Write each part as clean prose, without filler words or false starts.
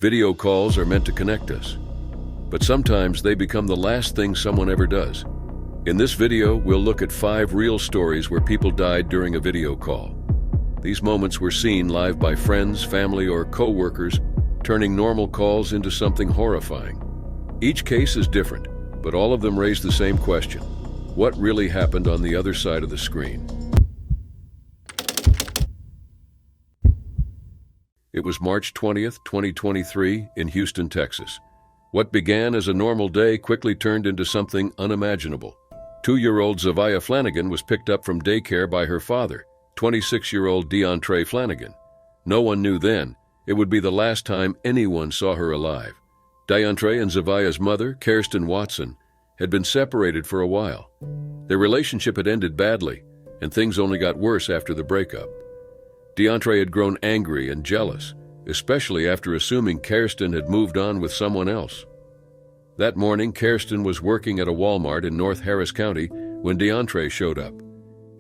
Video calls are meant to connect us, but sometimes they become the last thing someone ever does. In this video, we'll look at 5 real stories where people died during a video call. These moments were seen live by friends, family, or co-workers, turning normal calls into something horrifying. Each case is different, but all of them raise the same question: what really happened on the other side of the screen? It was March 20th, 2023, in Houston, Texas. What began as a normal day quickly turned into something unimaginable. 2-year-old Zavia Flanagan was picked up from daycare by her father, 26-year-old DeAndre Flanagan. No one knew then it would be the last time anyone saw her alive. DeAndre and Zavia's mother, Kirsten Watson, had been separated for a while. Their relationship had ended badly, and things only got worse after the breakup. DeAndre had grown angry and jealous, especially after assuming Kirsten had moved on with someone else. That morning, Kirsten was working at a Walmart in North Harris County when DeAndre showed up.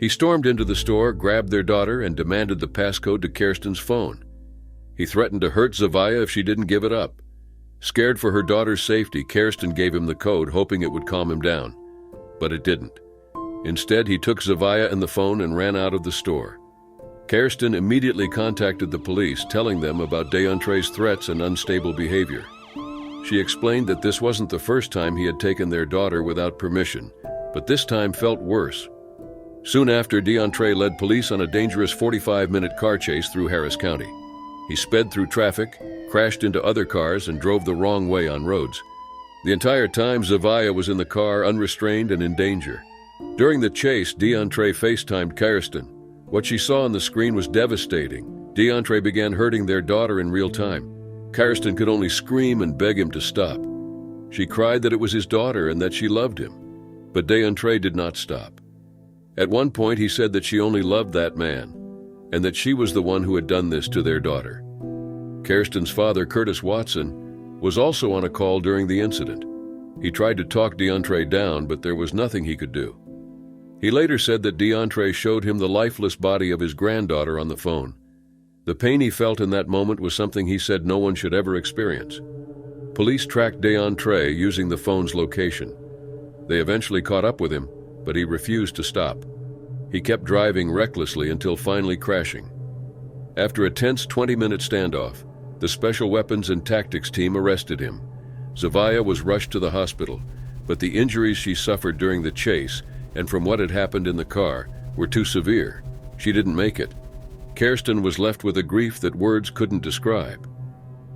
He stormed into the store, grabbed their daughter, and demanded the passcode to Kirsten's phone. He threatened to hurt Zavia if she didn't give it up. Scared for her daughter's safety, Kirsten gave him the code, hoping it would calm him down. But it didn't. Instead, he took Zavia and the phone and ran out of the store. Kirsten immediately contacted the police, telling them about DeAndre's threats and unstable behavior. She explained that this wasn't the first time he had taken their daughter without permission, but this time felt worse. Soon after, DeAndre led police on a dangerous 45-minute car chase through Harris County. He sped through traffic, crashed into other cars, and drove the wrong way on roads. The entire time, Zavia was in the car, unrestrained and in danger. During the chase, DeAndre FaceTimed Kirsten. What she saw on the screen was devastating. DeAndre began hurting their daughter in real time. Kirsten could only scream and beg him to stop. She cried that it was his daughter and that she loved him. But DeAndre did not stop. At one point, he said that she only loved that man, and that she was the one who had done this to their daughter. Kirsten's father, Curtis Watson, was also on a call during the incident. He tried to talk DeAndre down, but there was nothing he could do. He later said that DeAndre showed him the lifeless body of his granddaughter on the phone. The pain he felt in that moment was something he said no one should ever experience. Police tracked DeAndre using the phone's location. They eventually caught up with him, but he refused to stop. He kept driving recklessly until finally crashing. After a tense 20-minute standoff, the Special Weapons and Tactics team arrested him. Zavia was rushed to the hospital, but the injuries she suffered during the chase and from what had happened in the car were too severe. She didn't make it. Kirsten was left with a grief that words couldn't describe.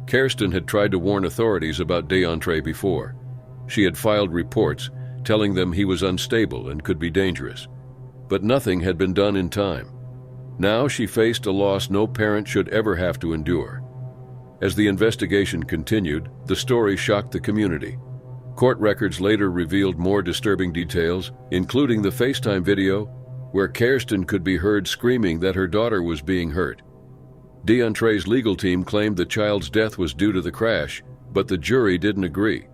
Kirsten had tried to warn authorities about DeAndre before. She had filed reports telling them he was unstable and could be dangerous. But nothing had been done in time. Now she faced a loss no parent should ever have to endure. As the investigation continued, the story shocked the community. Court records later revealed more disturbing details, including the FaceTime video where Kirsten could be heard screaming that her daughter was being hurt. DeAndre's legal team claimed the child's death was due to the crash, but the jury didn't agree.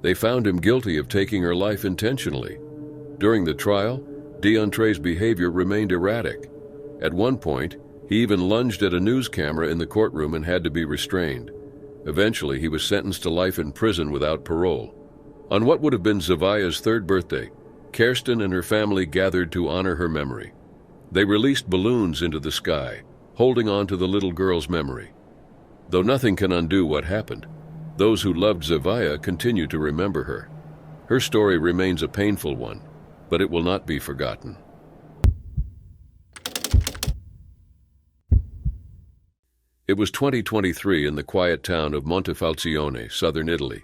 They found him guilty of taking her life intentionally. During the trial, DeAndre's behavior remained erratic. At one point, he even lunged at a news camera in the courtroom and had to be restrained. Eventually, he was sentenced to life in prison without parole. On what would have been Zavia's 3rd birthday, Kirsten and her family gathered to honor her memory. They released balloons into the sky, holding on to the little girl's memory. Though nothing can undo what happened, those who loved Zavia continue to remember her. Her story remains a painful one, but it will not be forgotten. It was 2023 in the quiet town of Montefalcione, southern Italy.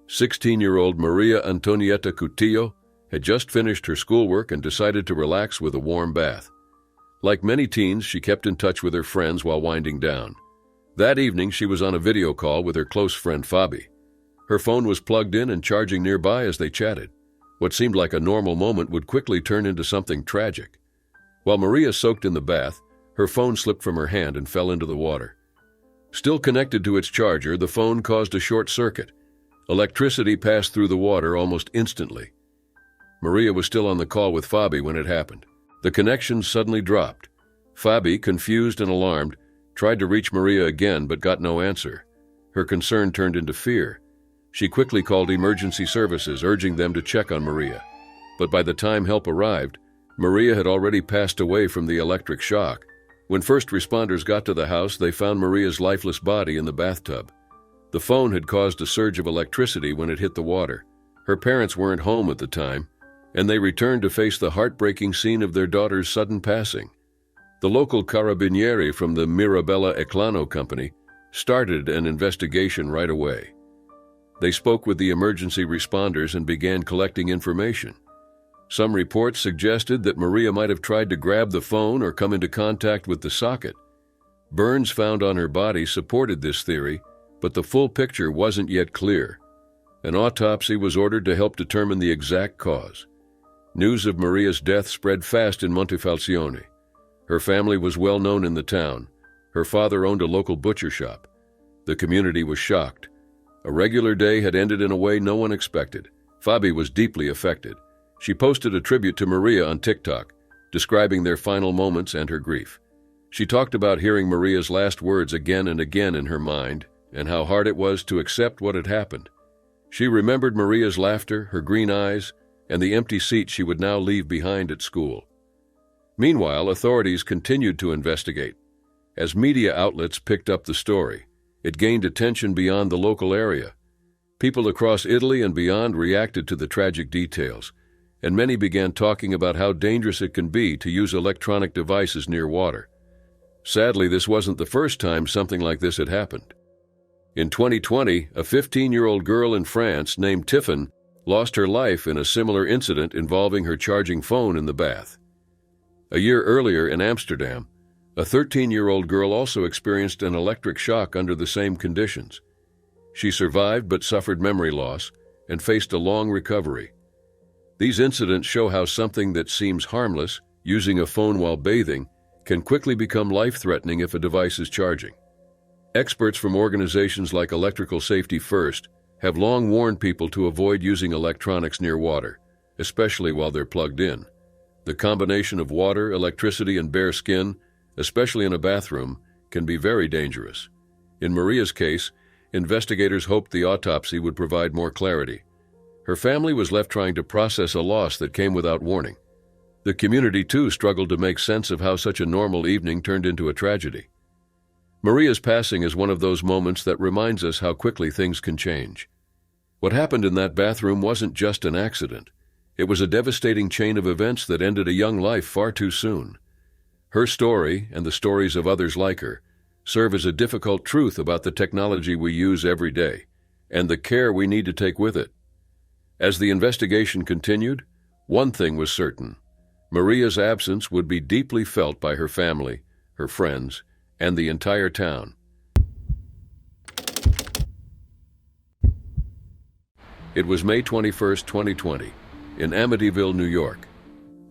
16-year-old Maria Antonietta Cutillo had just finished her schoolwork and decided to relax with a warm bath. Like many teens, she kept in touch with her friends while winding down. That evening, she was on a video call with her close friend Fabi. Her phone was plugged in and charging nearby as they chatted. What seemed like a normal moment would quickly turn into something tragic. While Maria soaked in the bath, her phone slipped from her hand and fell into the water. Still connected to its charger, the phone caused a short circuit. Electricity passed through the water almost instantly. Maria was still on the call with Fabi when it happened. The connection suddenly dropped. Fabi, confused and alarmed, tried to reach Maria again but got no answer. Her concern turned into fear. She quickly called emergency services, urging them to check on Maria. But by the time help arrived, Maria had already passed away from the electric shock. When first responders got to the house, they found Maria's lifeless body in the bathtub. The phone had caused a surge of electricity when it hit the water. Her parents weren't home at the time, and they returned to face the heartbreaking scene of their daughter's sudden passing. The local carabinieri from the Mirabella Eclano company started an investigation right away. They spoke with the emergency responders and began collecting information. Some reports suggested that Maria might have tried to grab the phone or come into contact with the socket. Burns found on her body supported this theory, but the full picture wasn't yet clear. An autopsy was ordered to help determine the exact cause. News of Maria's death spread fast in Montefalcione. Her family was well known in the town. Her father owned a local butcher shop. The community was shocked. A regular day had ended in a way no one expected. Fabi was deeply affected. She posted a tribute to Maria on TikTok, describing their final moments and her grief. She talked about hearing Maria's last words again and again in her mind, and how hard it was to accept what had happened. She remembered Maria's laughter, her green eyes, and the empty seat she would now leave behind at school. Meanwhile, authorities continued to investigate. As media outlets picked up the story, it gained attention beyond the local area. People across Italy and beyond reacted to the tragic details, and many began talking about how dangerous it can be to use electronic devices near water. Sadly, this wasn't the first time something like this had happened. In 2020, a 15-year-old girl in France named Tiffin lost her life in a similar incident involving her charging phone in the bath. A year earlier in Amsterdam, a 13-year-old girl also experienced an electric shock under the same conditions. She survived but suffered memory loss and faced a long recovery. These incidents show how something that seems harmless, using a phone while bathing, can quickly become life-threatening if a device is charging. Experts from organizations like Electrical Safety First have long warned people to avoid using electronics near water, especially while they're plugged in. The combination of water, electricity, and bare skin, especially in a bathroom, can be very dangerous. In Maria's case, investigators hoped the autopsy would provide more clarity. Her family was left trying to process a loss that came without warning. The community, too, struggled to make sense of how such a normal evening turned into a tragedy. Maria's passing is one of those moments that reminds us how quickly things can change. What happened in that bathroom wasn't just an accident. It was a devastating chain of events that ended a young life far too soon. Her story, and the stories of others like her, serve as a difficult truth about the technology we use every day, and the care we need to take with it. As the investigation continued, one thing was certain: Maria's absence would be deeply felt by her family, her friends, and the entire town. It was May 21, 2020, in Amityville, New York.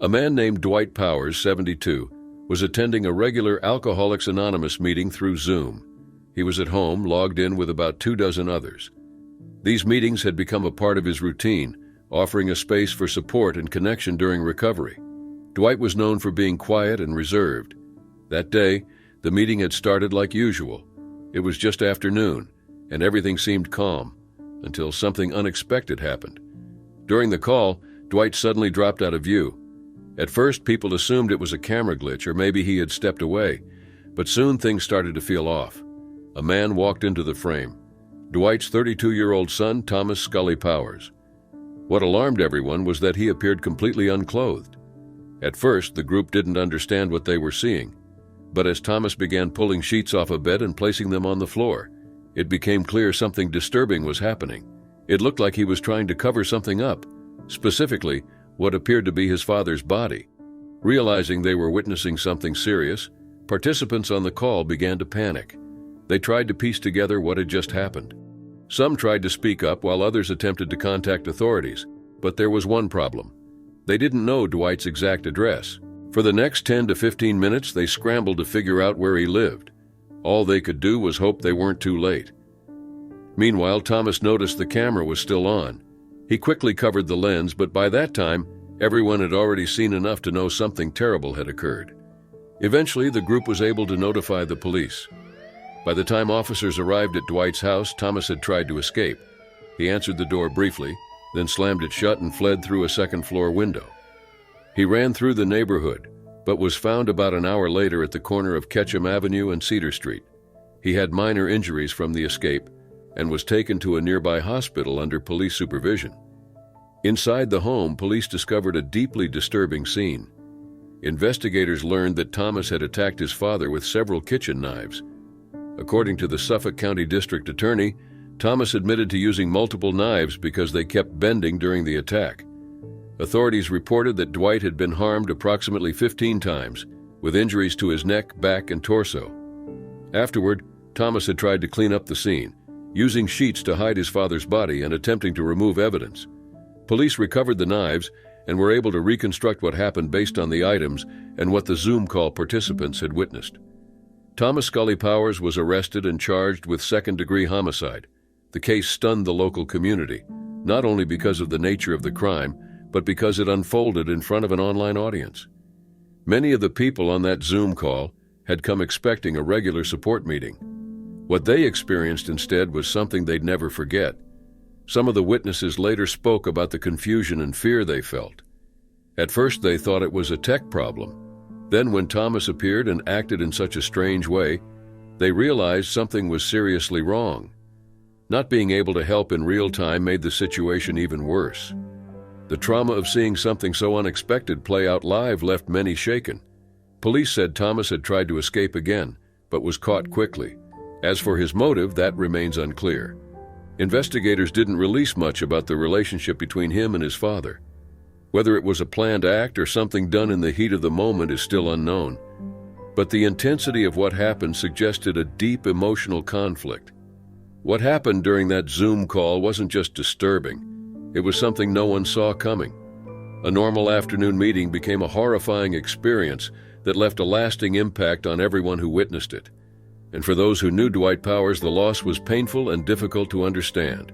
A man named Dwight Powers, 72, was attending a regular Alcoholics Anonymous meeting through Zoom. He was at home, logged in with about 24 others. These meetings had become a part of his routine, offering a space for support and connection during recovery. Dwight was known for being quiet and reserved. That day, the meeting had started like usual. It was just afternoon, and everything seemed calm, until something unexpected happened. During the call, Dwight suddenly dropped out of view. At first, people assumed it was a camera glitch or maybe he had stepped away, but soon things started to feel off. A man walked into the frame. Dwight's 32-year-old son, Thomas Scully Powers. What alarmed everyone was that he appeared completely unclothed. At first, the group didn't understand what they were seeing, but as Thomas began pulling sheets off a bed and placing them on the floor, it became clear something disturbing was happening. It looked like he was trying to cover something up, specifically what appeared to be his father's body. Realizing they were witnessing something serious, participants on the call began to panic. They tried to piece together what had just happened. Some tried to speak up while others attempted to contact authorities, but there was one problem. They didn't know Dwight's exact address. For the next 10 to 15 minutes, they scrambled to figure out where he lived. All they could do was hope they weren't too late. Meanwhile, Thomas noticed the camera was still on. He quickly covered the lens, but by that time, everyone had already seen enough to know something terrible had occurred. Eventually, the group was able to notify the police. By the time officers arrived at Dwight's house, Thomas had tried to escape. He answered the door briefly, then slammed it shut and fled through a second-floor window. He ran through the neighborhood, but was found about an hour later at the corner of Ketchum Avenue and Cedar Street. He had minor injuries from the escape and was taken to a nearby hospital under police supervision. Inside the home, police discovered a deeply disturbing scene. Investigators learned that Thomas had attacked his father with several kitchen knives. According to the Suffolk County District Attorney, Thomas admitted to using multiple knives because they kept bending during the attack. Authorities reported that Dwight had been harmed approximately 15 times, with injuries to his neck, back, and torso. Afterward, Thomas had tried to clean up the scene, using sheets to hide his father's body and attempting to remove evidence. Police recovered the knives and were able to reconstruct what happened based on the items and what the Zoom call participants had witnessed. Thomas Scully Powers was arrested and charged with second-degree homicide. The case stunned the local community, not only because of the nature of the crime, but because it unfolded in front of an online audience. Many of the people on that Zoom call had come expecting a regular support meeting. What they experienced instead was something they'd never forget. Some of the witnesses later spoke about the confusion and fear they felt. At first, they thought it was a tech problem. Then, when Thomas appeared and acted in such a strange way, they realized something was seriously wrong. Not being able to help in real time made the situation even worse. The trauma of seeing something so unexpected play out live left many shaken. Police said Thomas had tried to escape again, but was caught quickly. As for his motive, that remains unclear. Investigators didn't release much about the relationship between him and his father. Whether it was a planned act or something done in the heat of the moment is still unknown. But the intensity of what happened suggested a deep emotional conflict. What happened during that Zoom call wasn't just disturbing. It was something no one saw coming. A normal afternoon meeting became a horrifying experience that left a lasting impact on everyone who witnessed it. And for those who knew Dwight Powers, the loss was painful and difficult to understand.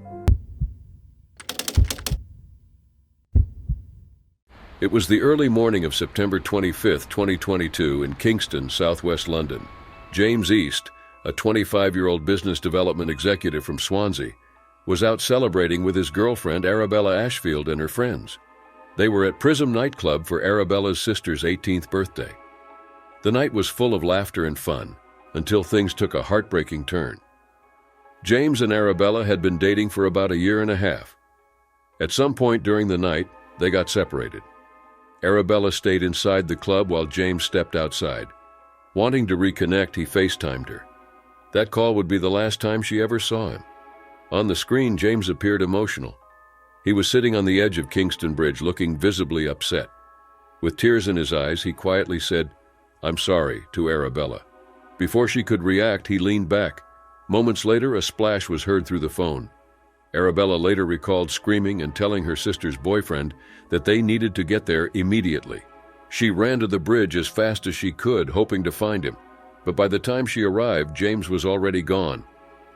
It was the early morning of September 25, 2022, in Kingston, southwest London. James East, a 25-year-old business development executive from Swansea, was out celebrating with his girlfriend Arabella Ashfield and her friends. They were at Prism nightclub for Arabella's sister's 18th birthday. The night was full of laughter and fun, until things took a heartbreaking turn. James and Arabella had been dating for about a year and a half. At some point during the night, they got separated. Arabella stayed inside the club while James stepped outside. Wanting to reconnect, he FaceTimed her. That call would be the last time she ever saw him. On the screen, James appeared emotional. He was sitting on the edge of Kingston Bridge, looking visibly upset. With tears in his eyes, he quietly said, "I'm sorry," to Arabella. Before she could react, he leaned back. Moments later, a splash was heard through the phone. Arabella later recalled screaming and telling her sister's boyfriend that they needed to get there immediately. She ran to the bridge as fast as she could, hoping to find him. But by the time she arrived, James was already gone.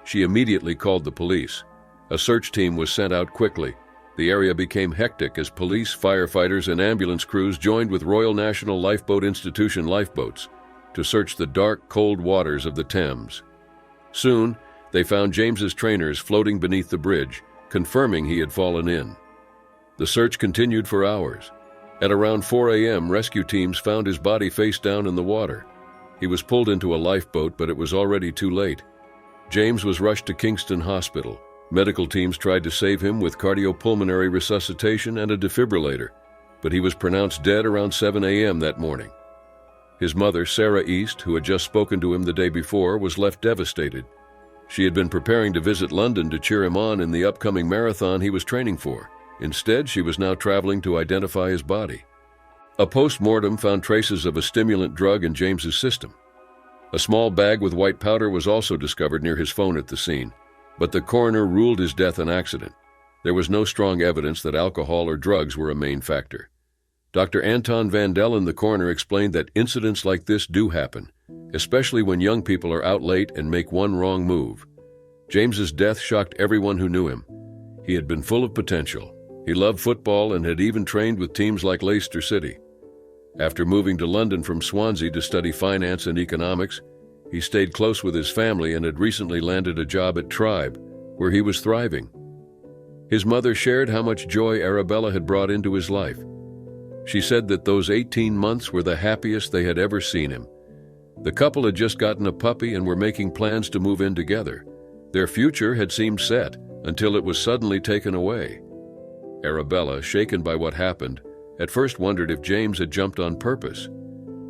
She immediately called the police. A search team was sent out quickly. The area became hectic as police, firefighters, and ambulance crews joined with Royal National Lifeboat Institution lifeboats to search the dark, cold waters of the Thames. Soon, they found James's trainers floating beneath the bridge, confirming he had fallen in. The search continued for hours. At around 4 a.m., rescue teams found his body face down in the water. He was pulled into a lifeboat, but it was already too late. James was rushed to Kingston Hospital. Medical teams tried to save him with cardiopulmonary resuscitation and a defibrillator, but he was pronounced dead around 7 a.m. that morning. His mother, Sarah East, who had just spoken to him the day before, was left devastated. She had been preparing to visit London to cheer him on in the upcoming marathon he was training for. Instead, she was now traveling to identify his body. A post-mortem found traces of a stimulant drug in James's system. A small bag with white powder was also discovered near his phone at the scene, but the coroner ruled his death an accident. There was no strong evidence that alcohol or drugs were a main factor. Dr. Anton Vandellen, the coroner, explained that incidents like this do happen, especially when young people are out late and make one wrong move. James's death shocked everyone who knew him. He had been full of potential. He loved football and had even trained with teams like Leicester City. After moving to London from Swansea to study finance and economics, He stayed close with his family and had recently landed a job at Tribe, where he was thriving. His mother shared how much joy Arabella had brought into his life. She said that those 18 months were the happiest they had ever seen him. The couple had just gotten a puppy and were making plans to move in together. Their future had seemed set until it was suddenly taken away. Arabella, shaken by what happened, at first wondered if James had jumped on purpose.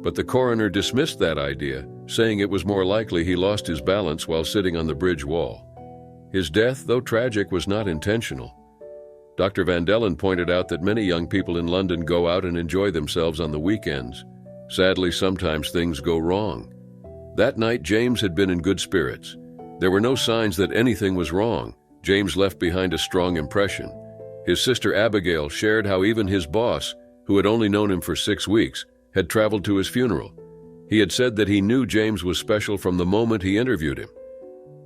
But the coroner dismissed that idea, saying it was more likely he lost his balance while sitting on the bridge wall. His death, though tragic, was not intentional. Dr. Van Dellen pointed out that many young people in London go out and enjoy themselves on the weekends. Sadly, sometimes things go wrong. That night, James had been in good spirits. There were no signs that anything was wrong. James left behind a strong impression. His sister Abigail shared how even his boss, who had only known him for 6 weeks, had traveled to his funeral. He had said that he knew James was special from the moment he interviewed him.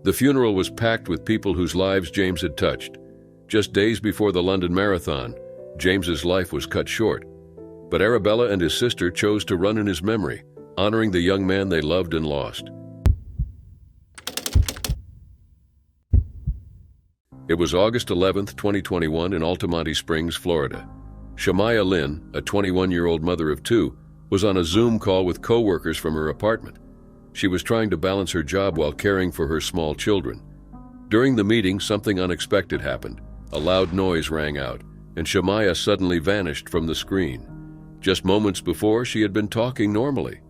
The funeral was packed with people whose lives James had touched. Just days before the London Marathon, James's life was cut short. But Arabella and his sister chose to run in his memory, honoring the young man they loved and lost. It was August 11, 2021 in Altamonte Springs, Florida. Shemaiah Lynn, a 21-year-old mother of 2, was on a Zoom call with co-workers from her apartment. She was trying to balance her job while caring for her small children. During the meeting, something unexpected happened. A loud noise rang out, and Shemaiah suddenly vanished from the screen. Just moments before, she had been talking normally.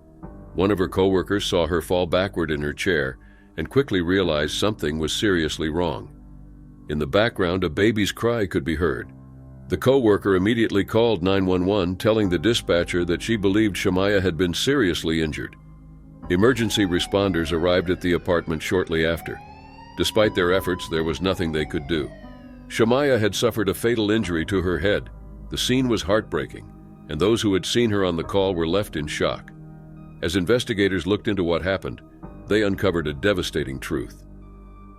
One of her co-workers saw her fall backward in her chair and quickly realized something was seriously wrong. In the background, a baby's cry could be heard. The co-worker immediately called 911, telling the dispatcher that she believed Shemaiah had been seriously injured. Emergency responders arrived at the apartment shortly after. Despite their efforts, there was nothing they could do. Shemaiah had suffered a fatal injury to her head. The scene was heartbreaking, and those who had seen her on the call were left in shock. As investigators looked into what happened, they uncovered a devastating truth.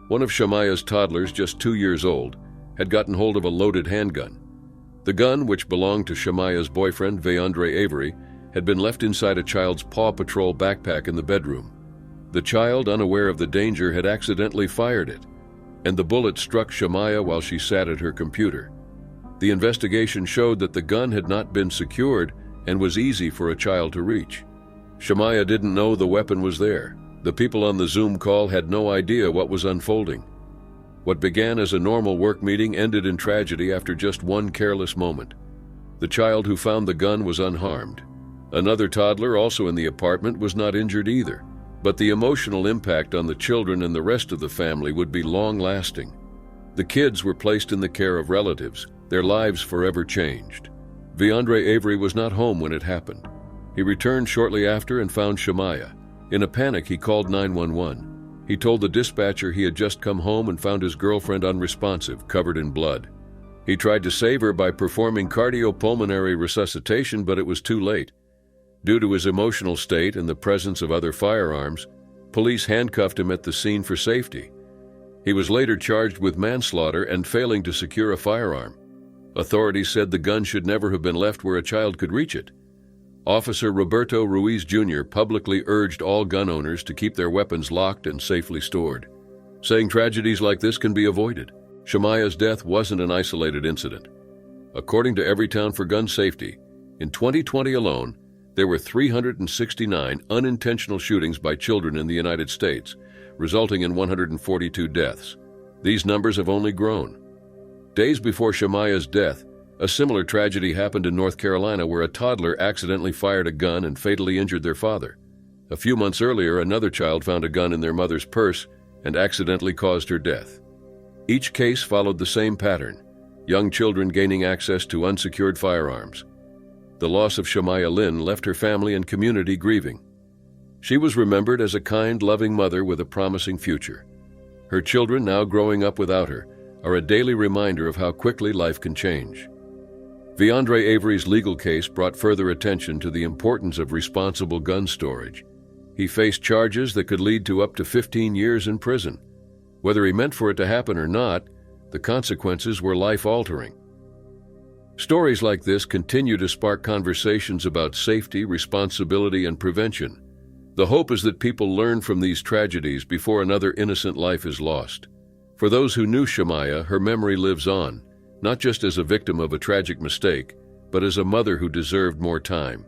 One of Shemaiah's toddlers, just 2 years old, had gotten hold of a loaded handgun. The gun, which belonged to Shemaiah's boyfriend, Veandre Avery, had been left inside a child's Paw Patrol backpack in the bedroom. The child, unaware of the danger, had accidentally fired it, and the bullet struck Shemaiah while she sat at her computer. The investigation showed that the gun had not been secured and was easy for a child to reach. Shemaiah didn't know the weapon was there. The people on the Zoom call had no idea what was unfolding. What began as a normal work meeting ended in tragedy after just one careless moment. The child who found the gun was unharmed. Another toddler, also in the apartment, was not injured either. But the emotional impact on the children and the rest of the family would be long-lasting. The kids were placed in the care of relatives, their lives forever changed. Veandre Avery was not home when it happened. He returned shortly after and found Shemaiah. In a panic, he called 911. He told the dispatcher he had just come home and found his girlfriend unresponsive, covered in blood. He tried to save her by performing cardiopulmonary resuscitation, but it was too late. Due to his emotional state and the presence of other firearms, police handcuffed him at the scene for safety. He was later charged with manslaughter and failing to secure a firearm. Authorities said the gun should never have been left where a child could reach it. Officer Roberto Ruiz Jr. publicly urged all gun owners to keep their weapons locked and safely stored, saying tragedies like this can be avoided. Shemaiah's death wasn't an isolated incident. According to Everytown for Gun Safety, in 2020 alone, there were 369 unintentional shootings by children in the United States, resulting in 142 deaths. These numbers have only grown. Days before Shemaiah's death, a similar tragedy happened in North Carolina where a toddler accidentally fired a gun and fatally injured their father. A few months earlier, another child found a gun in their mother's purse and accidentally caused her death. Each case followed the same pattern: young children gaining access to unsecured firearms. The loss of Shemaiah Lynn left her family and community grieving. She was remembered as a kind, loving mother with a promising future. Her children, now growing up without her, are a daily reminder of how quickly life can change. Veandre Avery's legal case brought further attention to the importance of responsible gun storage. He faced charges that could lead to up to 15 years in prison. Whether he meant for it to happen or not, the consequences were life-altering. Stories like this continue to spark conversations about safety, responsibility, and prevention. The hope is that people learn from these tragedies before another innocent life is lost. For those who knew Shemaiah, her memory lives on, not just as a victim of a tragic mistake, but as a mother who deserved more time.